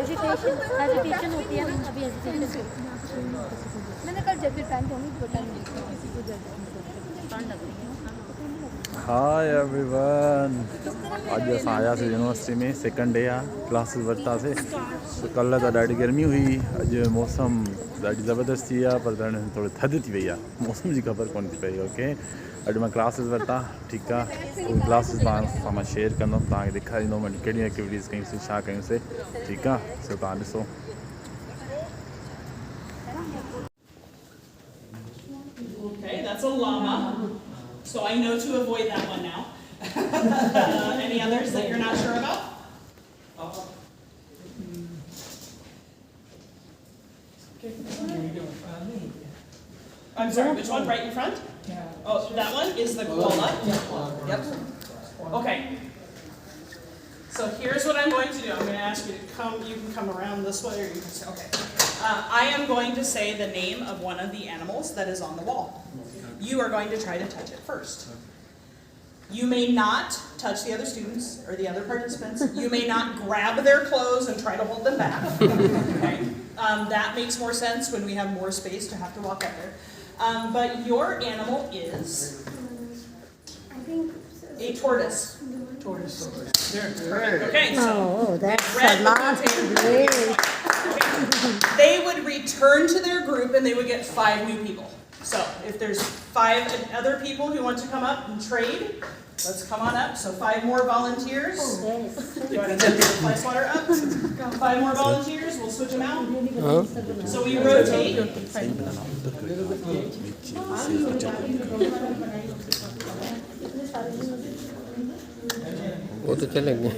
Agitation होती है ना, अभी एजुटेशन मैंने कल जब भी टाइम होनी तो टाइम हाय एवरीवन, अॼु असां आयासीं यूनिवर्सिटी में, सेकंड डे आहे, क्लासिस वरितासीं। कल्ह त ॾाढी गर्मी हुई, अॼु मौसम ॾाढी ज़बरदस्त थी आहे, पर हाणे थोरी थधि थी वई आहे, मौसम जी ख़बर कोन थी पई। ओके, अॼु मां क्लासिस वरिता, ठीकु आहे। उहे क्लासिस सां मां शेयर कंदुमि, तव्हांखे ॾेखारींदुमि अॼु कहिड़ियूं एक्टिविटीज़ कयूंसीं, छा कयूंसीं, ठीकु आहे। सो तव्हां ॾिसो। Okay, that's a llama. So I know to avoid that one now. Any others that you're not sure about? I'm sorry, which one? Right in front? Oh, that one is the koala? Yep. Okay. So here's what I'm going to do. I'm going to ask you to come, you can come around this way or you can say, okay. I am going to say the name of one of the animals that is on the wall. You are going to try to touch it first. You may not touch the other students or the other participants. You may not grab their clothes and try to hold them back. Okay? That makes more sense when we have more space to have to walk out there. But your animal is a tortoise. Tortoise. Okay, so that's red they would return to their group and they would get 5 new people. So if there's 5 other people who want to come up and trade, let's come on up. So 5 more volunteers. Do you want to get the Fly Swatter up? 5 more volunteers. We'll switch them out. So we rotate. वो तो चलेंगे।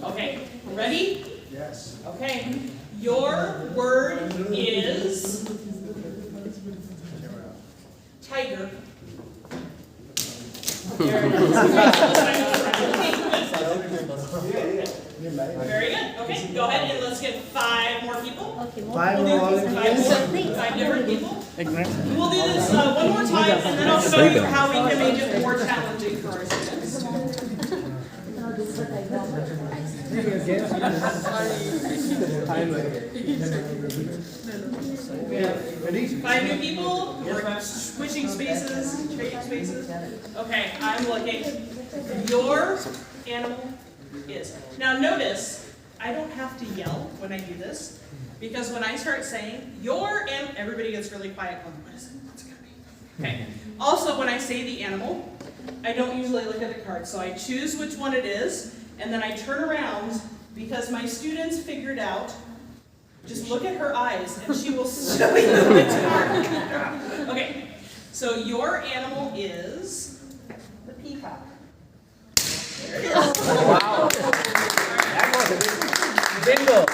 Okay, ready? Yes. Okay, your word is tiger. Very good. Okay, go ahead and let's get 5 more people. five different people. We'll do this one more time, and then I'll show you how we can make it more challenging for our students. Ready? 5 new people. We're switching spaces, trading spaces. Okay, I'm looking. Your animal is. Now notice, I don't have to yell when I do this, because when I start saying your animal, everybody gets really quiet. Oh, what is it? What's it gonna be? Okay. Also, when I say the animal, I don't usually look at the card, so I choose which one it is, and then I turn around, because my students figured out, just look at her eyes and she will show you which card. Okay, so your animal is the peacock. There it is. Wow. Bingo.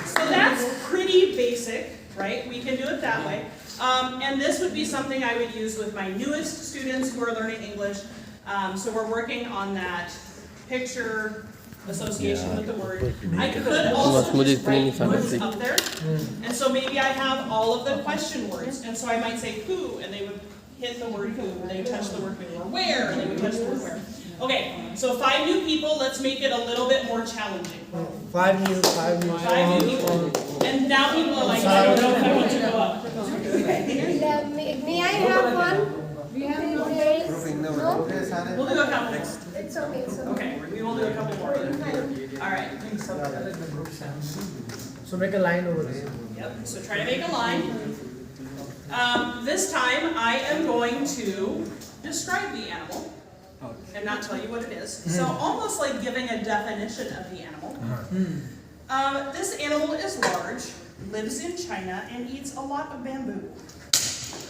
So that's pretty basic, right? We can do it that way. And this would be something I would use with my newest students who are learning English. So we're working on that picture association with the word. I could also just write words up there. And so maybe I have all of the question words. And so I might say who, and they would hit the word who, and they would touch the word who, or where, and they would touch the word where. Okay, so 5 new people, let's make it a little bit more challenging. 5 new. 5 new people. And now people are like, I don't know if I want to go up. May I have one? We have no? We'll do a couple. It's okay. Okay, we will do a couple more. All right. So make a line over there. Yep, so try to make a line. This time I am going to describe the animal and not tell you what it is. So almost like giving a definition of the animal. This animal is large, lives in China, and eats a lot of bamboo.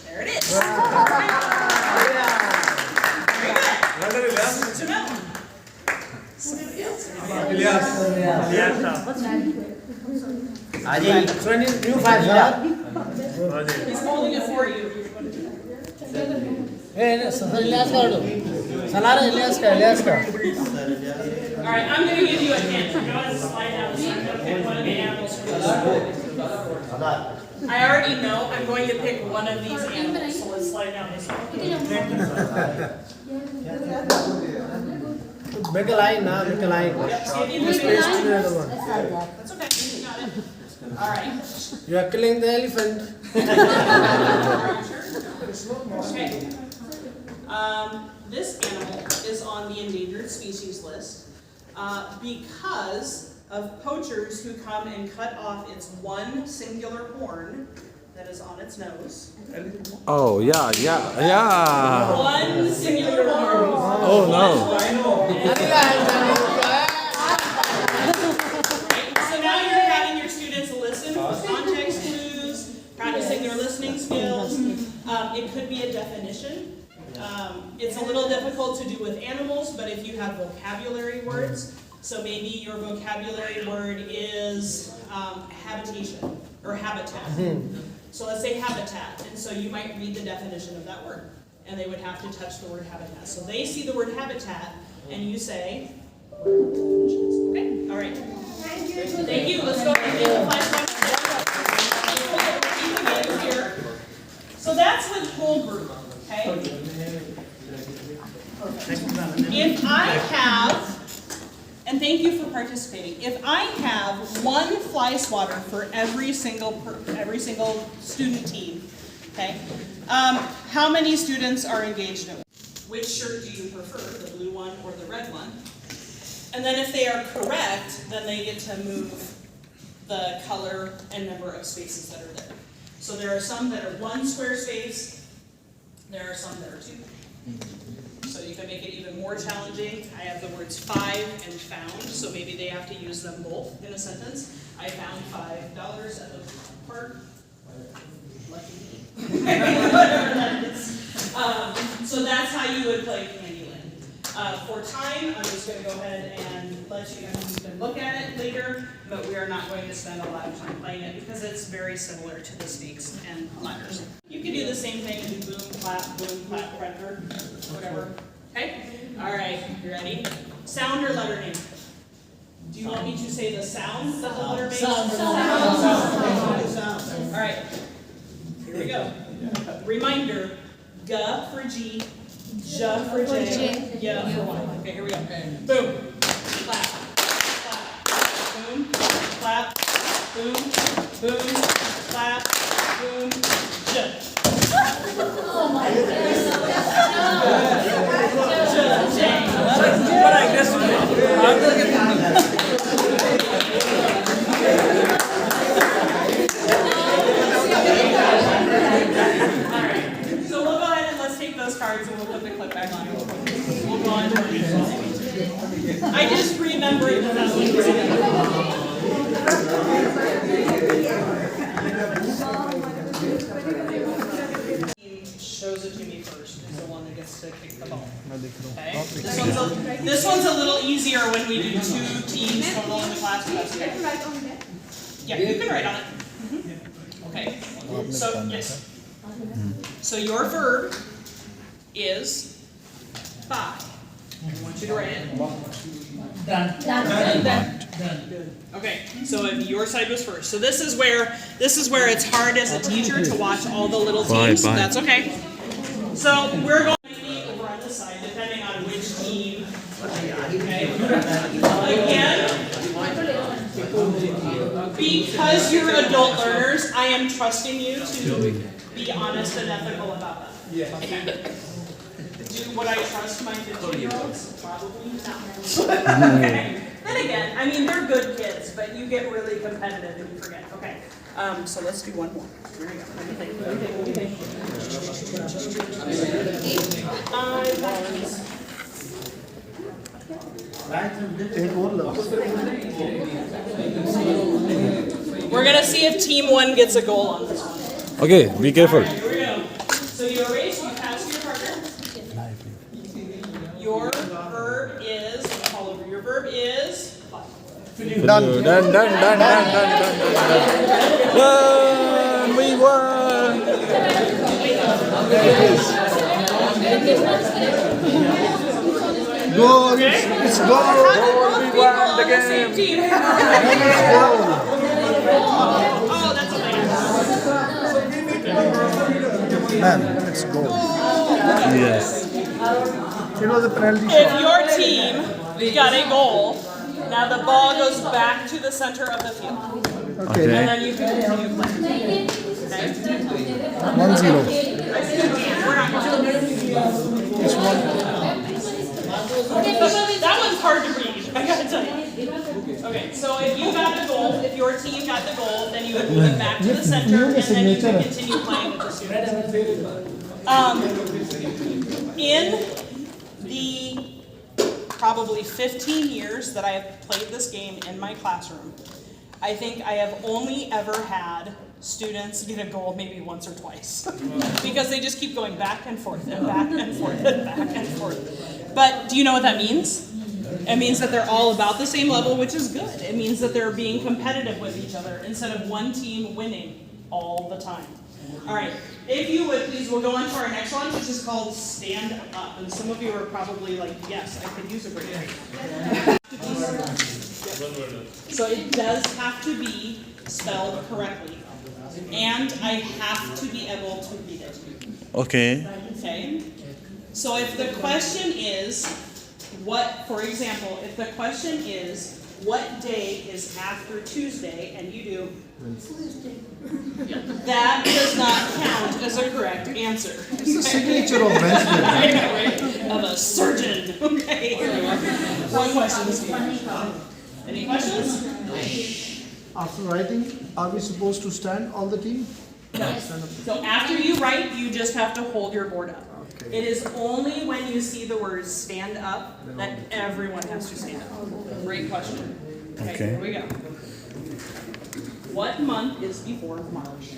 There it is. Very good. Jamel. Somebody else. So new 5 star. He's holding it for you. Hey, Ilyas ka. Salara Ilyas ka. All right, I'm going to give you a hint. Go ahead and slide down. So I'm going to pick one of the animals from this story. I already know I'm going to pick one of these animals, so let's slide down this one. Make a line now, make a line. Yep, see if you Space can do to the other one. That's okay, you got it. All right. You are killing the elephant. Okay. This animal is on the endangered species list because of poachers who come and cut off its one singular horn that is on its nose. Oh, yeah. One singular horn. Oh, no. So now you're having your students listen for context clues, practicing their listening skills. It could be a definition. It's a little difficult to do with animals, but if you have vocabulary words, so maybe your vocabulary word is habitation or habitat. So let's say habitat, and so you might read the definition of that word, and they would have to touch the word habitat. So they see the word habitat, and you say, okay, all right. Thank you. Let's go ahead and do the Fly Swatter. So that's with whole group, okay? If I have, and thank you for participating, if I have one Fly Swatter for every single student team, okay, how many students are engaged in it? Which shirt do you prefer, the blue one or the red one? And then if they are correct, then they get to move the color and number of spaces that are there. So there are some that are 1 square space, there are some that are 2. So you can make it even more challenging. I have the words 5 and found, so maybe they have to use them both in a sentence. I found $5 at the park. Lucky me. Whatever that is. So that's how you would play Candy Land. For time, I'm just going to go ahead and let you can look at it later, but we are not going to spend a lot of time playing it because it's very similar to the snakes and ladders. You can do the same thing and do boom, clap, predator, whatever. Okay? All right, you ready? Sound or letter name? Do you want me to say the sound that the letter makes? Sound. All right, here we go. Reminder, G for G, J for J, Y for Y. Okay, here we go. Boom, clap, boom, clap, boom, clap, boom, J. Oh my goodness. What I guess Alright, so we'll go ahead and let's take those cards and we'll put the clip back on. We'll go on to our next one. I just remembered that was shows it to me first is the one that gets to kick the ball. Okay? This one's a little easier when we do 2 teams total in the class. Okay? Yeah, you can write on it. Okay. So yes. So your verb is buy. I want you to write it. Done. Okay, so your side was first. So this is where it's hard as a teacher to watch all the little teams. That's okay. So we're going to be over on this side, depending on which team. Okay. Again, because you're adult learners, I am trusting you to be honest and ethical about that. Okay. Do what I trust my 15-year-olds? Probably not. Okay. Then again, I mean, they're good kids, but you get really competitive and you forget. Okay. So let's do one more. Here we go. Let me think. We're going to see if team 1 gets a goal on this one. Okay, be careful. All right, here we go. So you erase, you pass to your partner. Your verb is, all over, your verb is Done. We won. Goal. Okay. It's goal. people won on the the same game. team. Oh, that's amazing. Man, let's go. Yes. It was a penalty If shot. your team got a goal, now the ball goes back to the center of the field. And Okay. then you can continue playing. Okay? 1-0. We're not going to. That one's hard to read, I gotta tell you. Okay, so if you got a goal, if your team got the goal, then you would move it back to the center, and then you can continue playing with the students. In the probably 15 years that I have played this game in my classroom, I think I have only ever had students get a goal maybe once or twice. Because they just keep going back and forth and back and forth and back and forth. But do you know what that means? It means that they're all about the same level, which is good. It means that they're being competitive with each other instead of one team winning all the time. All right, if you would please, we'll go on to our next one, which is called Stand Up. And some of you are probably like, yes, I could use a break right now. So it does have to be spelled correctly. And I have to be able to read it. Okay. Okay? So if the question is, for example, if the question is, what day is after Tuesday, and you do, that does not count as a correct answer. It's the signature of Wednesday. I know, right? Of a surgeon. Okay, here we go. One question this week. Any questions? After writing, are we supposed to stand all the team? No. So after you write, you just have to hold your board up. Okay. It is only when you see the words stand up that everyone has to stand up. Great question. Okay, here we go. What month is before March?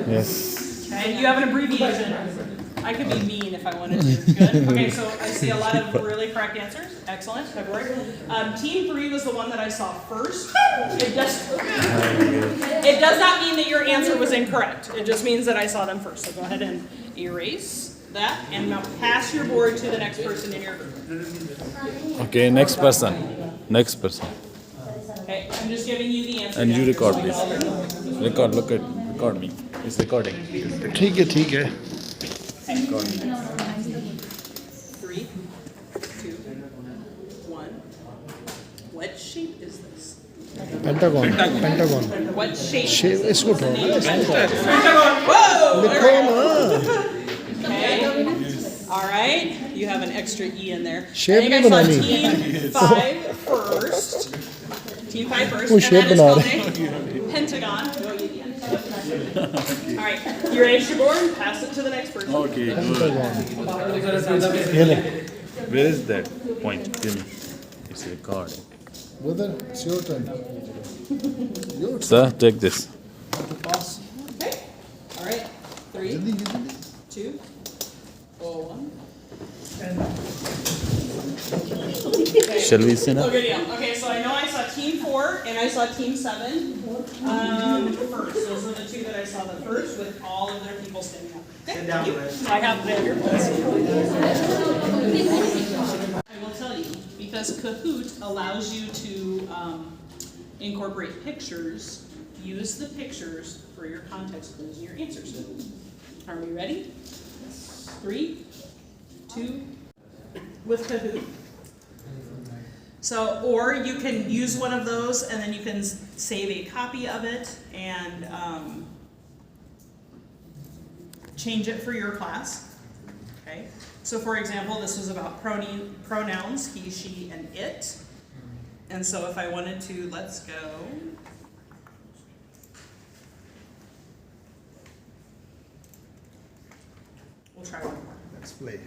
Yes. Okay, you have an abbreviation. I could be mean if I wanted to. Good. Okay, so I see a lot of really correct answers. Excellent. February. Team 3 was the one that I saw first. It does not mean that your answer was incorrect. It just means that I saw them first. So go ahead and erase that and now pass your board to the next person in your group. Okay, next person. Next person. Okay, I'm just giving you the answer. And you now. record, please. Record, record me. It's recording. ठीक है, ठीक है. Record me. 3, 2, 1. What shape is this? Pentagon. Pentagon. What shape? Shape इसको उठाओ. Pentagon. Whoa! लिखो ना. Okay. All right. You have an extra E in there. Shape I think I नहीं saw बनानी. Team 5 first. Team 5 first. वो And shape that is बना called a pentagon. Go you again. All right. You erase your board. Pass it to the next person. Okay, good. ये ले. Where is that point? Give me. It's recording. Brother, it's your turn. Sir, take this. Okay. All right. 3, 2, 1. Shall we see now? Oh, good deal. Okay, so I know I saw Team 4 and I saw Team 7 first. Those are the two that I saw the first with all of their people standing up. Okay, thank you. I have them here. I will tell you, because Kahoot allows you to incorporate pictures, use the pictures for your context clues and your answers. Are we ready? 3, 2, with Kahoot. So, or you can use one of those and then you can save a copy of it and change it for your class. Okay. So for example, this was about pronouns, he, she, and it. And so if I wanted to, let's go. We'll try one more. Let's play.